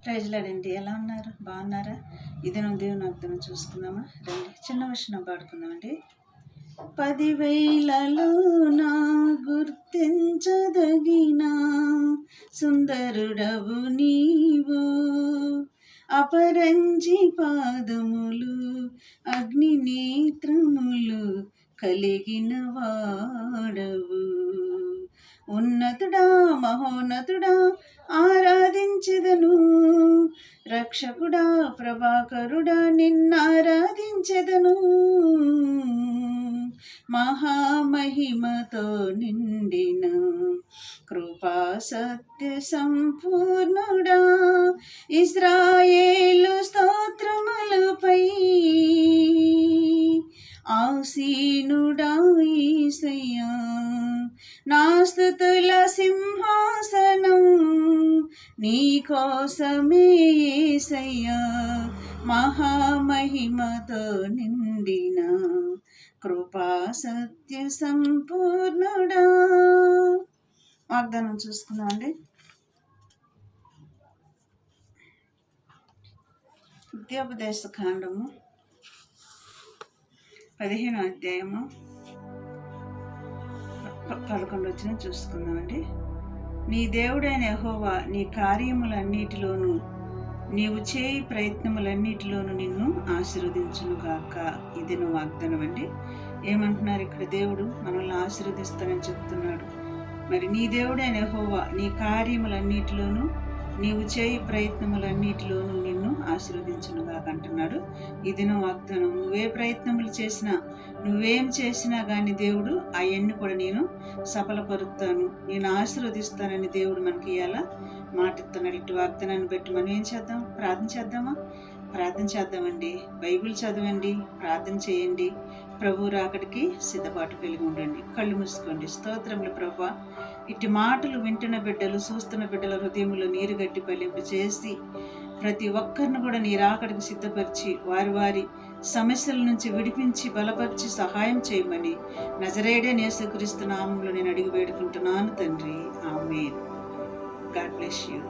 ప్రైజ్లాడండి. ఎలా ఉన్నారు? బాగున్నారా? ఇది నువ్వు దేవుని అర్థం చూసుకుందామా? రండి, చిన్న వర్షం పాడుకుందామండి. 10,000లో నా గుర్తించదగిన సుందరుడవు నీవు, అపరంజి పాదములు అగ్ని నేత్రములు కలిగిన వాడవు. ఉన్నతుడా మహోన్నతుడా ఆరాధించెదను, రక్షకుడా ప్రభాకరుడా నిన్నారాధించెదను. మహామహిమతో నిండిన కృపా సత్య సంపూర్ణుడా, ఇశ్రాయేలు స్తోత్రములపై ఆసీనుడా యేసయ్యా, నా స్తుతుల సింహాసనం నీ కోసమే యేసయ్యా. మహామహిమతో నిండిన కృపా సత్య సంపూర్ణుడా. వాగ్దానం చూసుకుందామండి. విద్యోపదేశ కాండము 15వ అధ్యాయము 11 చూసుకుందామండి. నీ దేవుడైన యెహోవా నీ కార్యములన్నిటిలోనూ నీవు చేయి ప్రయత్నములన్నిటిలోనూ నిన్ను ఆశీర్వదించును గాక. ఇది నువ్వు వాగ్దానం అండి. ఏమంటున్నారు ఇక్కడ? దేవుడు మనల్ని ఆశీర్వదిస్తానని చెప్తున్నాడు. మరి నీ దేవుడైన యెహోవా నీ కార్యములన్నిటిలోనూ నీవు చేయి ప్రయత్నములన్నిటిలోనూ నిన్ను ఆశీర్వదించును గాక అంటున్నాడు. ఇది నువ్వు వాగ్దానం. నువ్వే ప్రయత్నములు చేసినా, నువ్వేం చేసినా కానీ దేవుడు అవన్నీ కూడా నేను సఫలపరుస్తాను, నేను ఆశీర్వదిస్తానని దేవుడు మనకి ఇవ్వాలా మాట ఇస్తున్నాడు. ఇటు వాగ్దానాన్ని బట్టి మనం ఏం చేద్దాం? ప్రార్థన చేద్దామా? ప్రార్థన చేద్దామండి. బైబిల్ చదవండి, ప్రార్థన చేయండి, ప్రభు రాకడికి సిద్ధపాటు కలిగి ఉండండి. కళ్ళు మూసుకోండి. స్తోత్రములు ప్రభా. ఇటు మాటలు వింటున్న బిడ్డలు, చూస్తున్న బిడ్డల హృదయంలో నీరు గట్టి ఫలింపు చేసి ప్రతి ఒక్కరిని కూడా నీ రాకడికి సిద్ధపరిచి వారి వారి సమస్యల నుంచి విడిపించి బలపరిచి సహాయం చేయమని నజరేయుడైన యేసుక్రీస్తు నామములో నేను అడిగి వేడుకుంటున్నాను తండ్రి. ఆమేన్. God bless you.